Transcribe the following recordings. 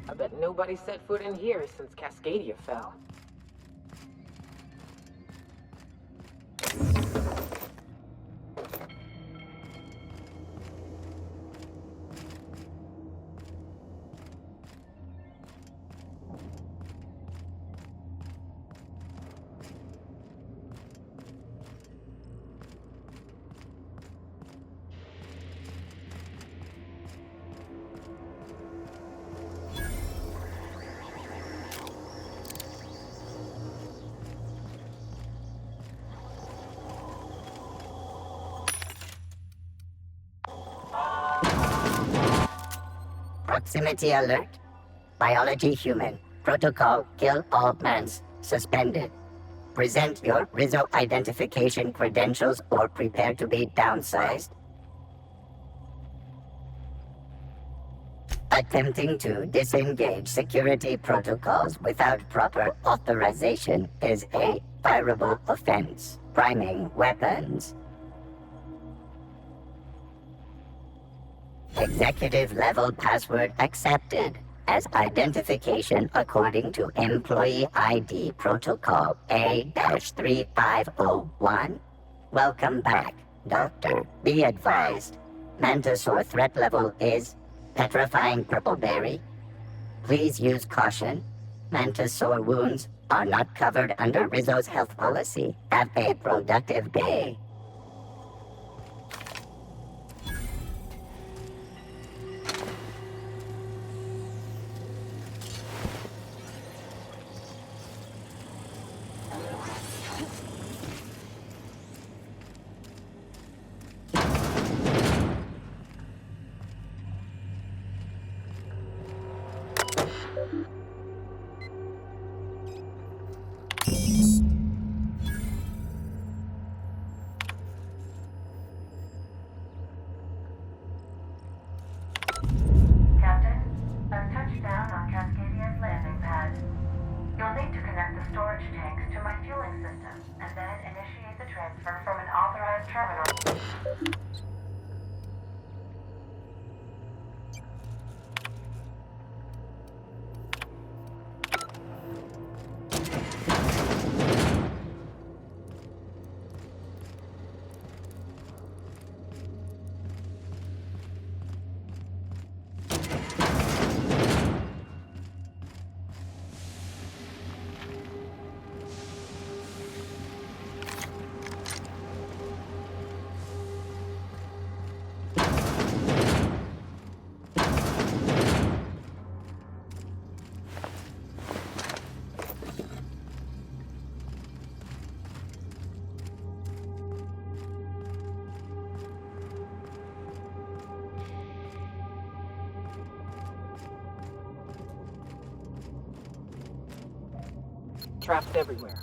I bet nobody set foot in here since Cascadia fell. Proximity alert. Biology human. Protocol kill all plants. Suspended. Present your Rizzo identification credentials or prepare to be downsized. Attempting to disengage security protocols without proper authorization is a fireable offense. Priming weapons. Executive level password accepted as identification according to Employee ID Protocol A-3501. Welcome back, Doctor. Be advised, Mantisaur threat level is petrifying purpleberry. Please use caution. Mantisaur wounds are not covered under Rizzo's health policy. Have a productive day. Captain, I've touched down on Cascadia's landing pad. You'll need to connect the storage tanks to my fueling system, and then initiate the transfer from an authorized terminal. Trapped everywhere.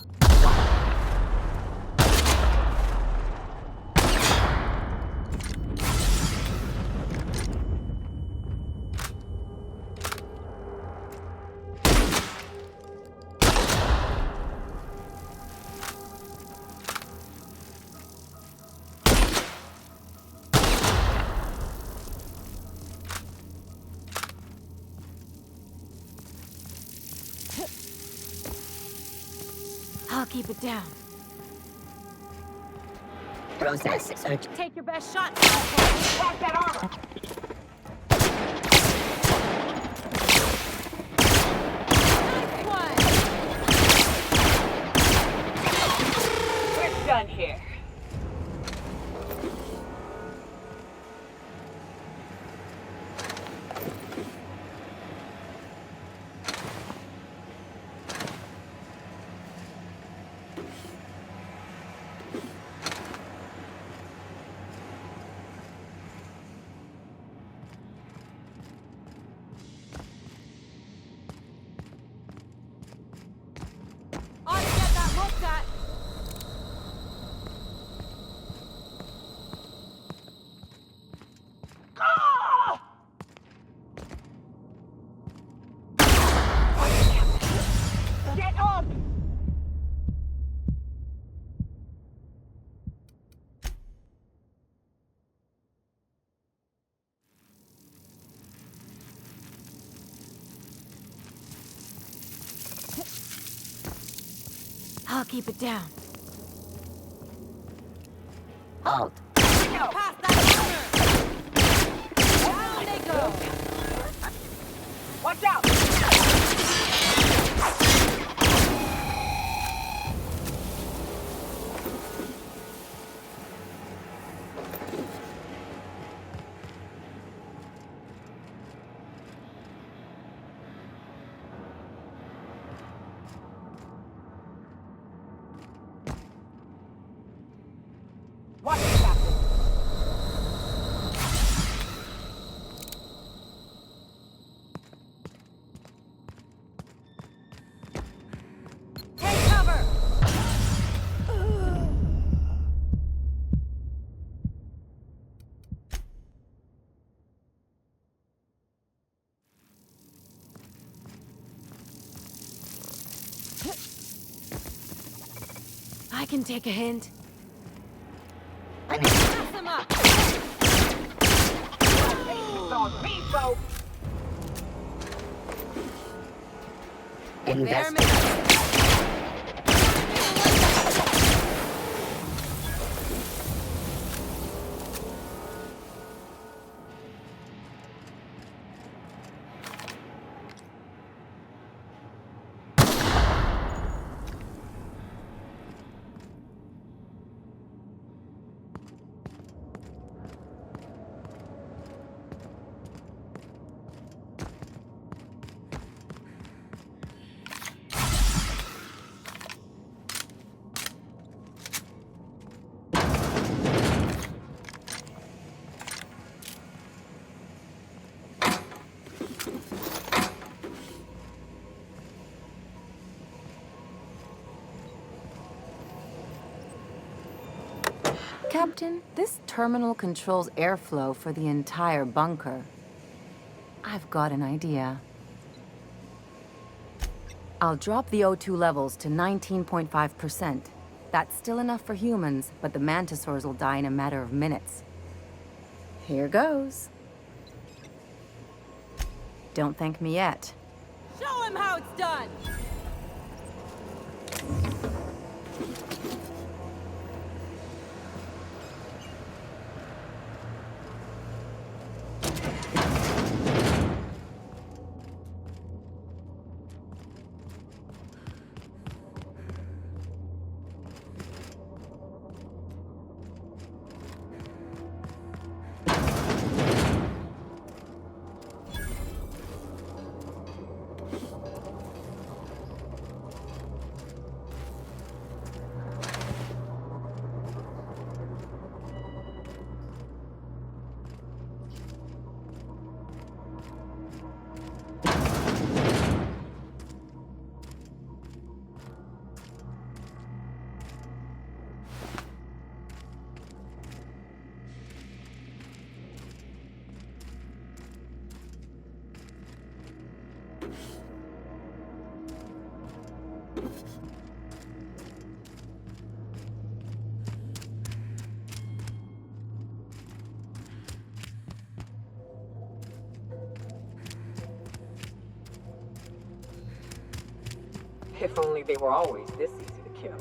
I'll keep it down. Process search. Take your best shot. Crack that armor! Nice one! We're done here. Ought to get that looked at. I'll keep it down. Halt. Past that corner! Down they go! Watch out! Watch it, Captain. Take cover! I can take a hint. I need Pass him up! It's on me, folks. There, investigate. Captain, this terminal controls airflow for the entire bunker. I've got an idea. I'll drop the O2 levels to 19.5%. That's still enough for humans, but the mantisaurs will die in a matter of minutes. Here goes. Don't thank me yet. Show him how it's done! If only they were always this easy to kill.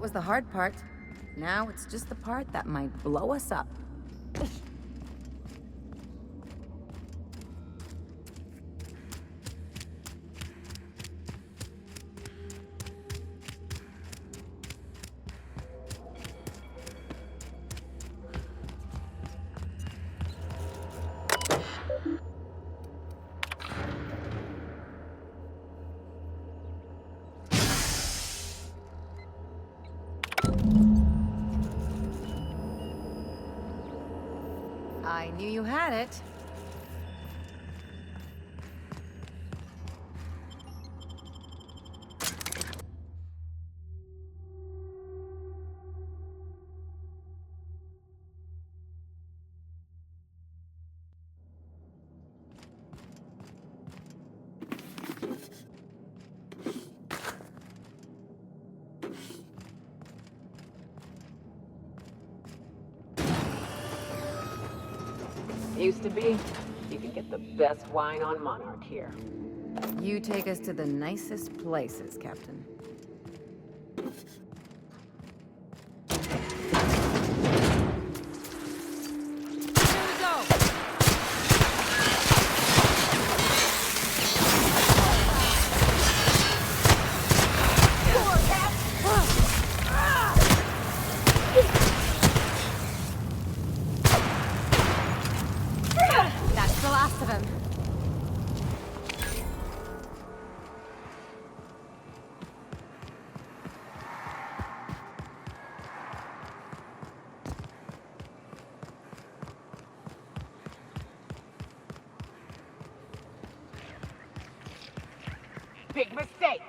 was the hard part. Now it's just the part that might blow us up. I knew you had it. Used to be. You could get the best wine on Monarch here. You take us to the nicest places, Captain. Here we go! That's the last of him. Big mistake!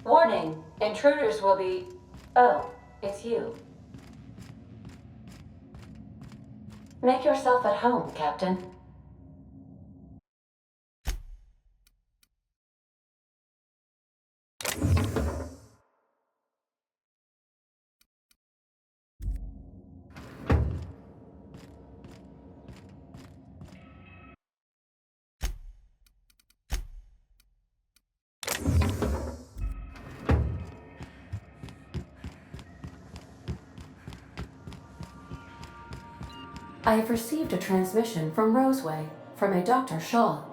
Warning, intruders will be... Oh, it's you. Make yourself at home, Captain. I have received a transmission from Roseway, from a Dr. Shaw.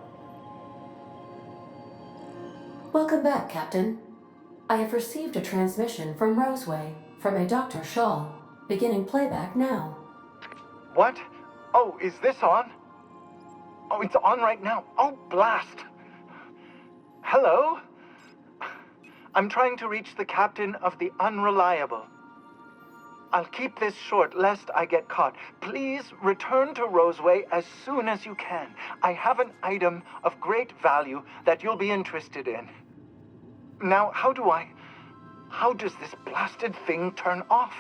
Welcome back, Captain. I have received a transmission from Roseway, from a Dr. Shaw. Beginning playback now. What? Oh, is this on? Oh, it's on right now. Oh, blast. Hello? I'm trying to reach the captain of the Unreliable. I'll keep this short lest I get caught. Please return to Roseway as soon as you can. I have an item of great value that you'll be interested in. Now, how does this blasted thing turn off?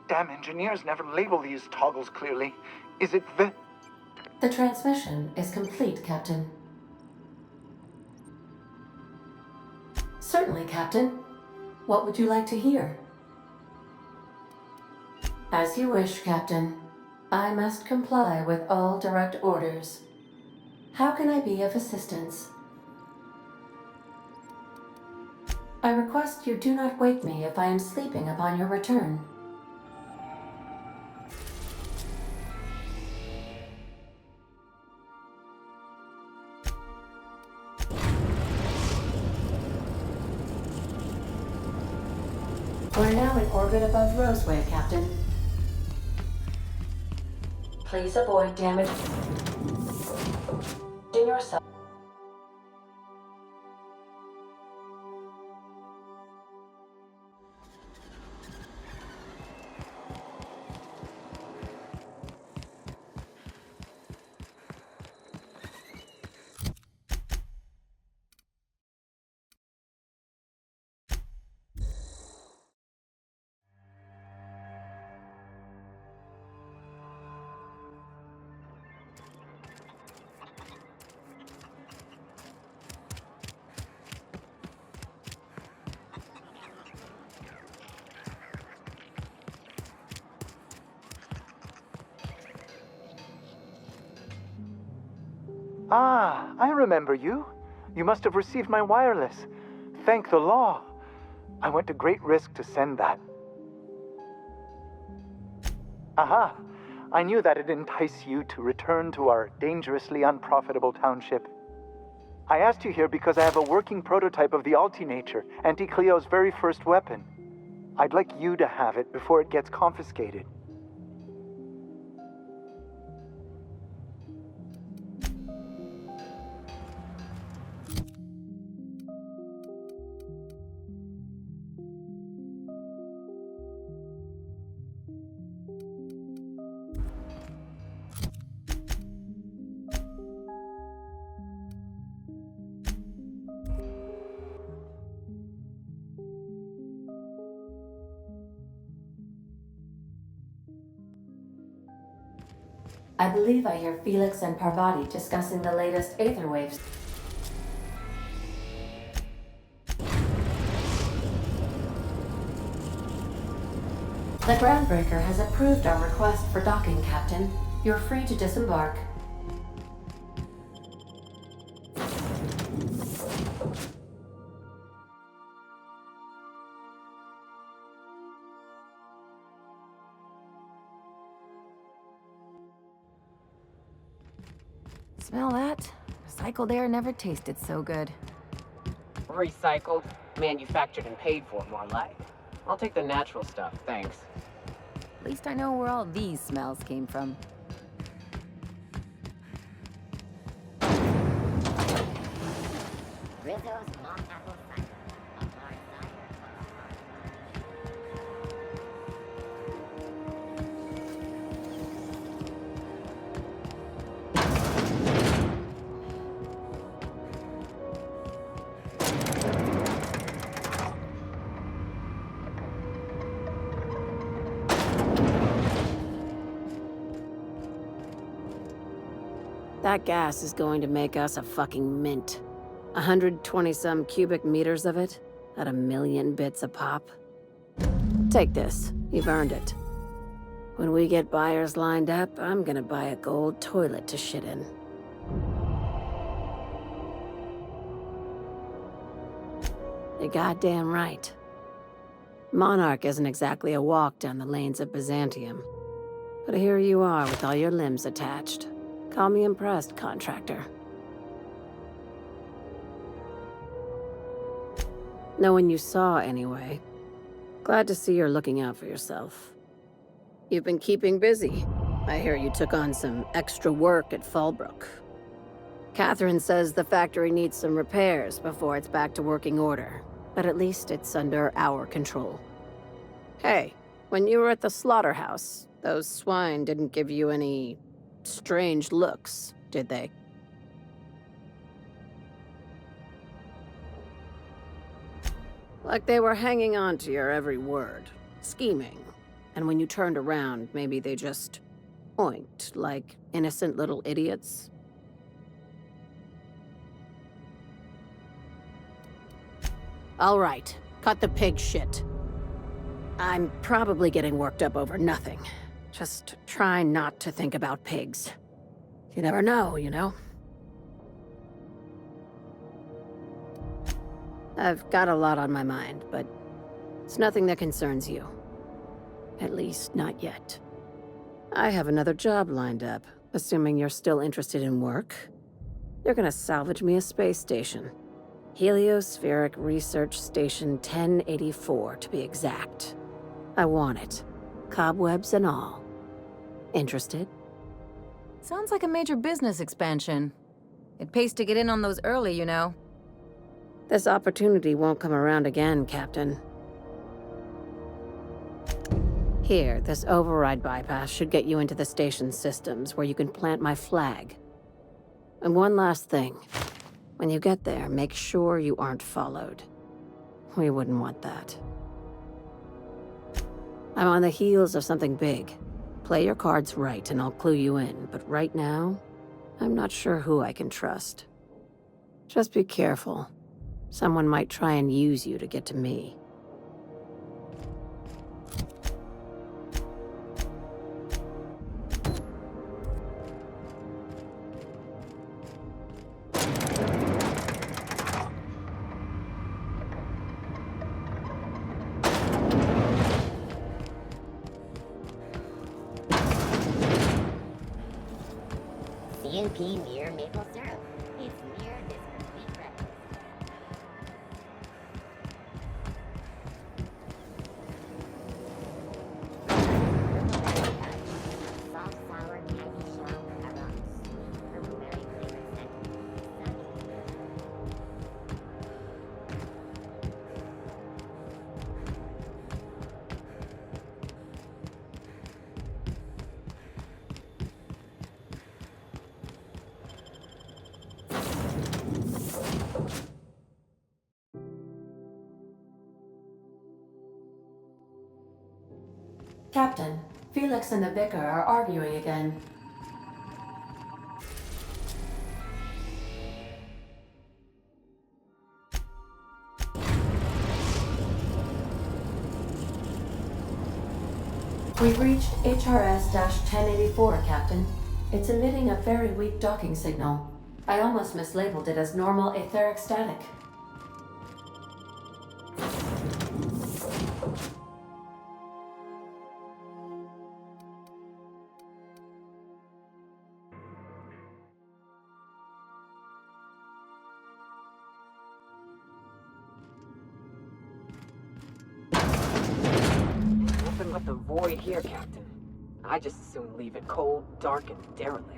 Damn engineers never label these toggles clearly. Is it the... The transmission is complete, Captain. Certainly, Captain. What would you like to hear? As you wish, Captain. I must comply with all direct orders. How can I be of assistance? I request you do not wake me if I am sleeping upon your return. We're now in orbit above Roseway, Captain. Please avoid damage in yourself. Ah, I remember you. You must have received my wireless. Thank the law. I went to great risk to send that. Aha! I knew that'd entice you to return to our dangerously unprofitable township. I asked you here because I have a working prototype of the Altinature, Auntie Cleo's very first weapon. I'd like you to have it before it gets confiscated. I believe I hear Felix and Parvati discussing the latest Aether waves. The Groundbreaker has approved our request for docking, Captain. You're free to disembark. Smell that? Recycled air never tasted so good. Recycled, manufactured and paid for, more like. I'll take the natural stuff, thanks. At least I know where all these smells came from. Rizzo's mock apple cider. A hard cider. That gas is going to make us a fucking mint. 120-some cubic meters of it, at 1,000,000 bits a pop. Take this. You've earned it. When we get buyers lined up, I'm gonna buy a gold toilet to shit in. You're goddamn right. Monarch isn't exactly a walk down the lanes of Byzantium. But here you are with all your limbs attached. Call me impressed, contractor. No one you saw, anyway. Glad to see you're looking out for yourself. You've been keeping busy. I hear you took on some extra work at Fallbrook. Catherine says the factory needs some repairs before it's back to working order, but at least it's under our control. Hey, when you were at the slaughterhouse, those swine didn't give you any strange looks, did they? Like they were hanging on to your every word, scheming. And when you turned around, maybe they just oinked like innocent little idiots. All right, cut the pig shit. I'm probably getting worked up over nothing. Just try not to think about pigs. You never know, you know? I've got a lot on my mind, but it's nothing that concerns you. At least, not yet. I have another job lined up, assuming you're still interested in work. You're gonna salvage me a space station. Heliospheric Research Station 1084, to be exact. I want it. Cobwebs and all. Interested? Sounds like a major business expansion. It pays to get in on those early, you know. This opportunity won't come around again, Captain. Here, this override bypass should get you into the station's systems where you can plant my flag. And one last thing. When you get there, make sure you aren't followed. We wouldn't want that. I'm on the heels of something big. Play your cards right and I'll clue you in, but right now, I'm not sure who I can trust. Just be careful. Someone might try and use you to get to me. UP Mere Maple Syrup. It's mere this complete breakfast. Soft sour candy shell around sweet purple-berry flavored scent. Captain, Felix and the vicar are arguing again. We've reached HRS-1084, Captain. It's emitting a very weak docking signal. I almost mislabeled it as normal etheric static. Nothing but the void here, Captain. I just as soon leave it cold, dark, and derelict.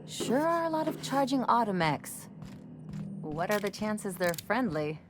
Sure are a lot of charging automechs. What are the chances they're friendly?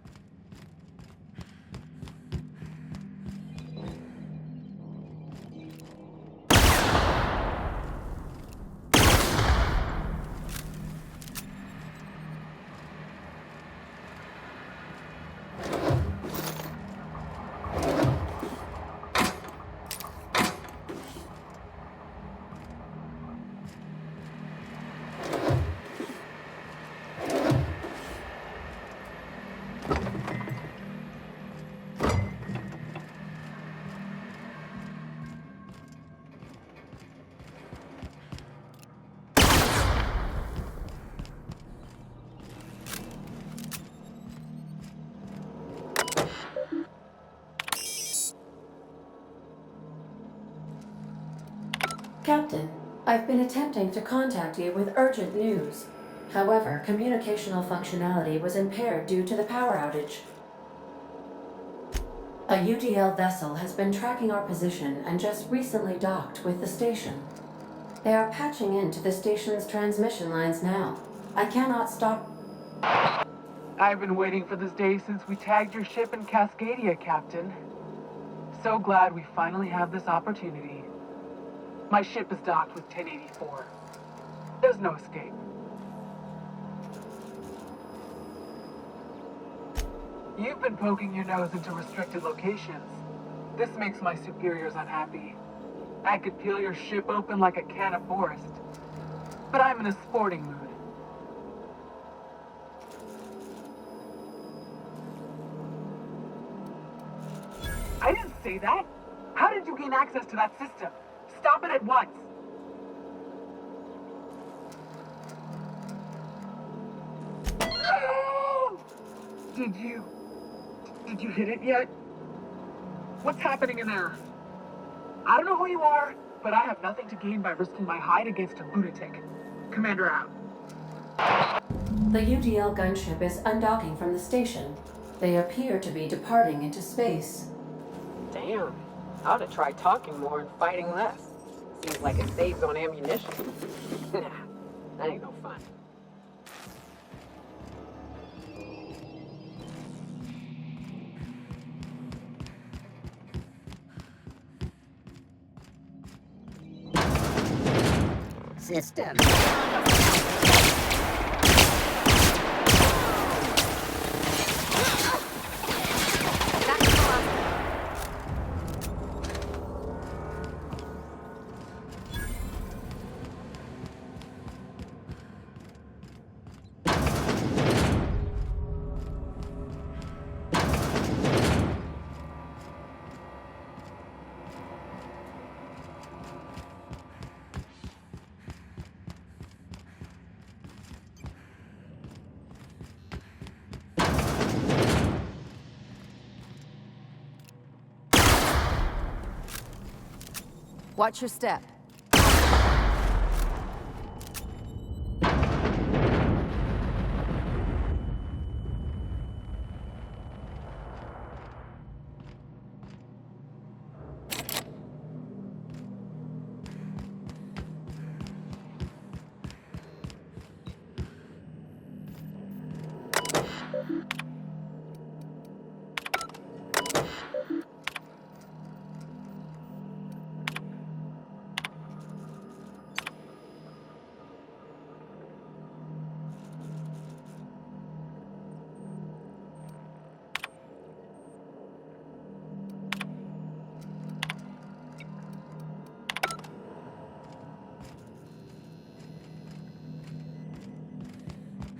Captain, I've been attempting to contact you with urgent news. However, communicational functionality was impaired due to the power outage. A UDL vessel has been tracking our position and just recently docked with the station. They are patching into the station's transmission lines now. I cannot stop. I've been waiting for this day since we tagged your ship in Cascadia, Captain. So glad we finally have this opportunity. My ship is docked with 1084. There's no escape. You've been poking your nose into restricted locations. This makes my superiors unhappy. I could peel your ship open like a can of forest. But I'm in a sporting mood. I didn't say that. How did you gain access to that system? Stop it at once. No! Did you hit it yet? What's happening in there? I don't know who you are, but I have nothing to gain by risking my hide against a lunatic. Commander out. The UDL gunship is undocking from the station. They appear to be departing into space. Damn. I ought to try talking more and fighting less. Seems like it saves on ammunition. Nah, that ain't no fun. system. Watch your step.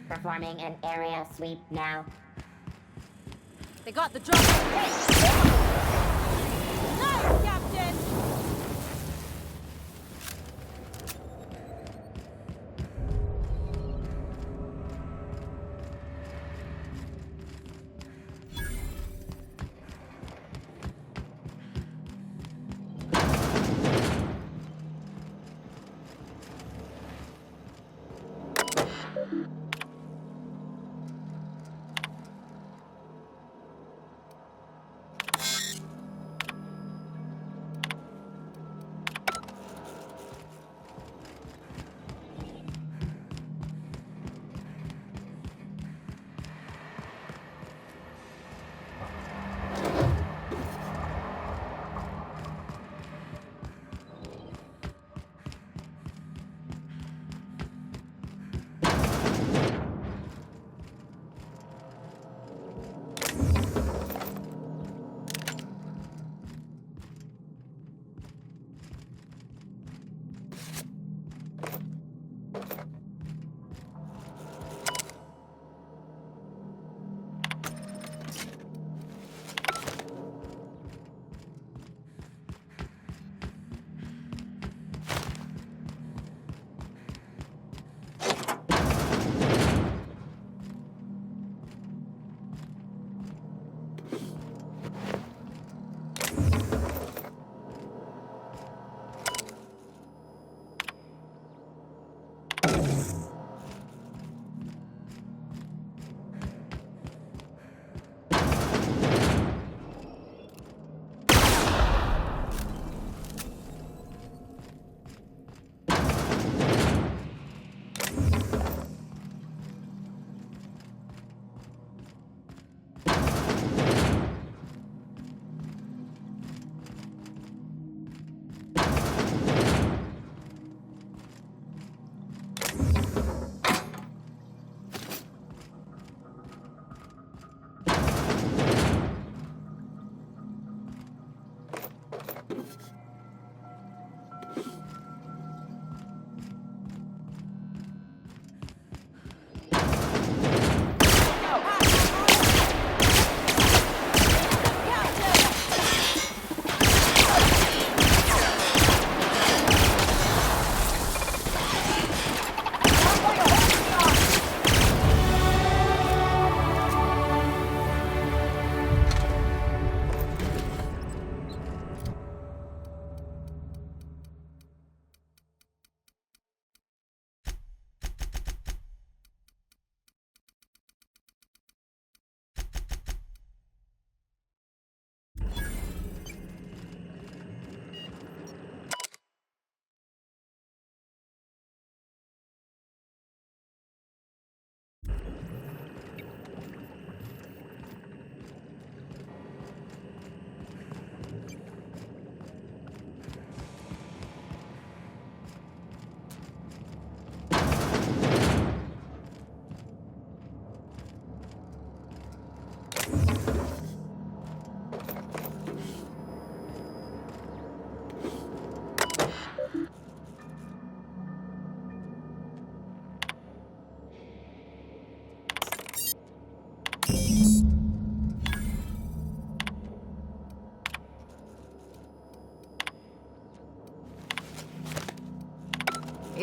Performing an area sweep now. They got the drop. Nice, Captain!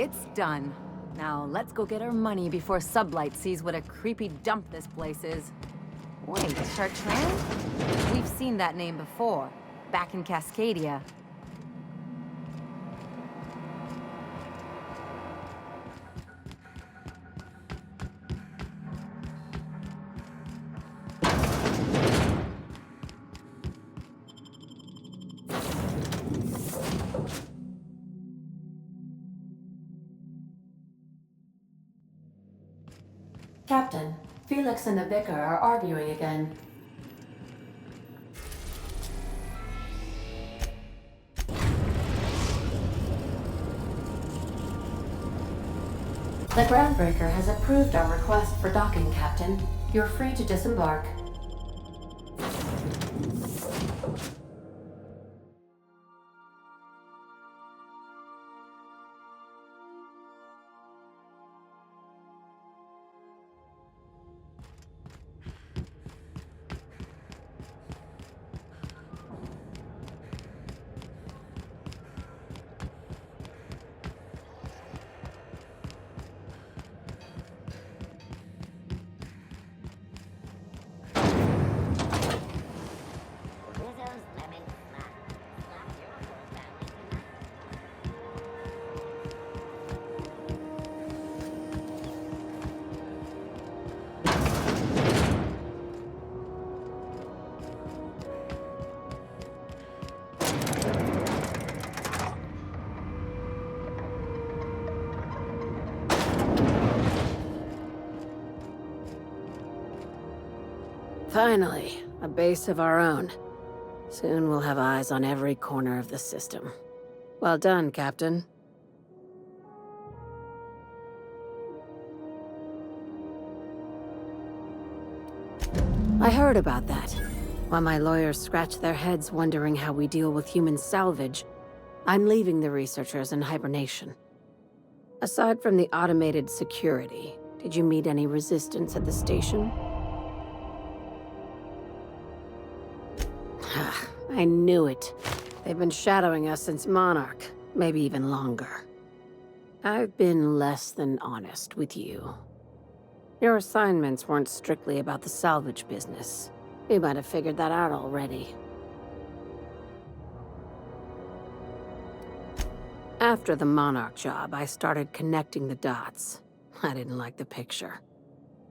It's done. Now let's go get our money before Sublight sees what a creepy dump this place is. Wait, Chartrand? We've seen that name before, back in Cascadia. Captain, Felix and the Vicar are arguing again. The Groundbreaker has approved our request for docking, Captain. You're free to disembark. Rizzo's lemon slap. Slap your whole family tonight. Finally, a base of our own. Soon we'll have eyes on every corner of the system. Well done, Captain. I heard about that. While my lawyers scratch their heads wondering how we deal with human salvage, I'm leaving the researchers in hibernation. Aside from the automated security, did you meet any resistance at the station? I knew it. They've been shadowing us since Monarch, maybe even longer. I've been less than honest with you. Your assignments weren't strictly about the salvage business. You might have figured that out already. After the Monarch job, I started connecting the dots. I didn't like the picture.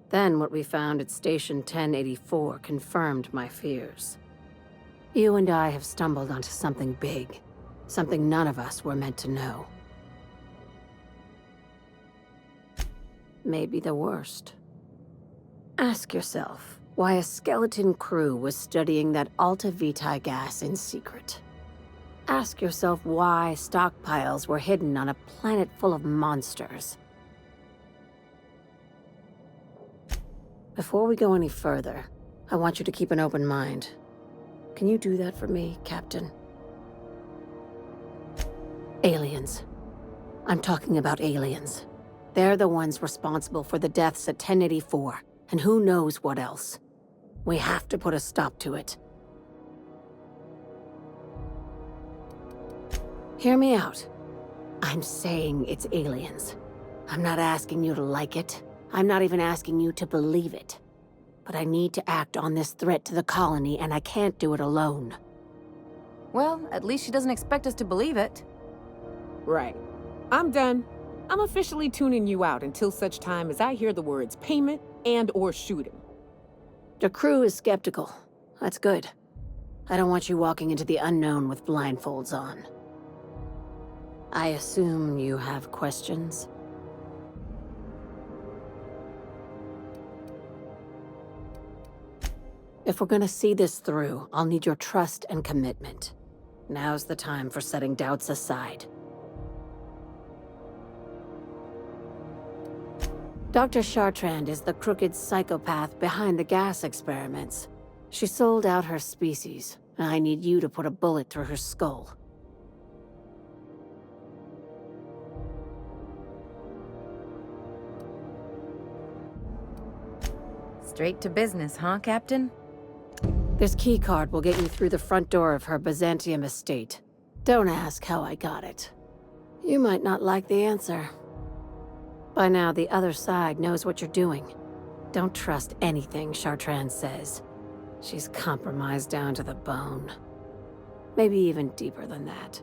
Then what we found at Station 1084 confirmed my fears. You and I have stumbled onto something big. Something none of us were meant to know. Maybe the worst. Ask yourself why a skeleton crew was studying that Alta Vitae gas in secret. Ask yourself why stockpiles were hidden on a planet full of monsters. Before we go any further, I want you to keep an open mind. Can you do that for me, Captain? Aliens. I'm talking about aliens. They're the ones responsible for the deaths at 1084, and who knows what else. We have to put a stop to it. Hear me out. I'm saying it's aliens. I'm not asking you to like it. I'm not even asking you to believe it. But I need to act on this threat to the colony, and I can't do it alone. Well, at least she doesn't expect us to believe it. Right. I'm done. I'm officially tuning you out until such time as I hear the words payment and/or shooting. The crew is skeptical. That's good. I don't want you walking into the unknown with blindfolds on. I assume you have questions? If we're gonna see this through, I'll need your trust and commitment. Now's the time for setting doubts aside. Dr. Chartrand is the crooked psychopath behind the gas experiments. She sold out her species, and I need you to put a bullet through her skull. Straight to business, huh, Captain? This keycard will get you through the front door of her Byzantium estate. Don't ask how I got it. You might not like the answer. By now, the other side knows what you're doing. Don't trust anything Chartrand says. She's compromised down to the bone. Maybe even deeper than that.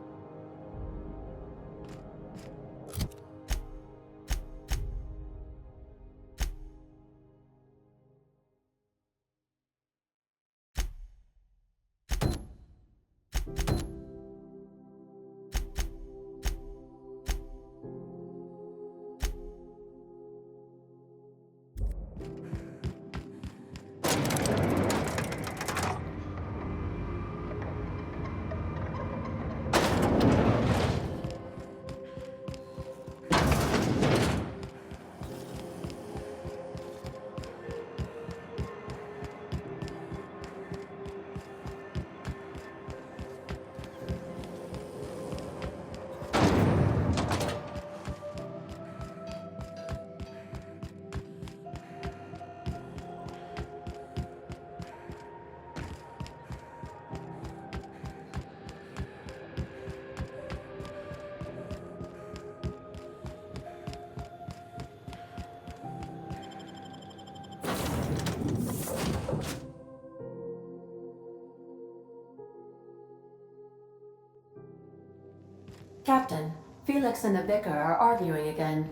Captain, Felix and the Vicar are arguing again.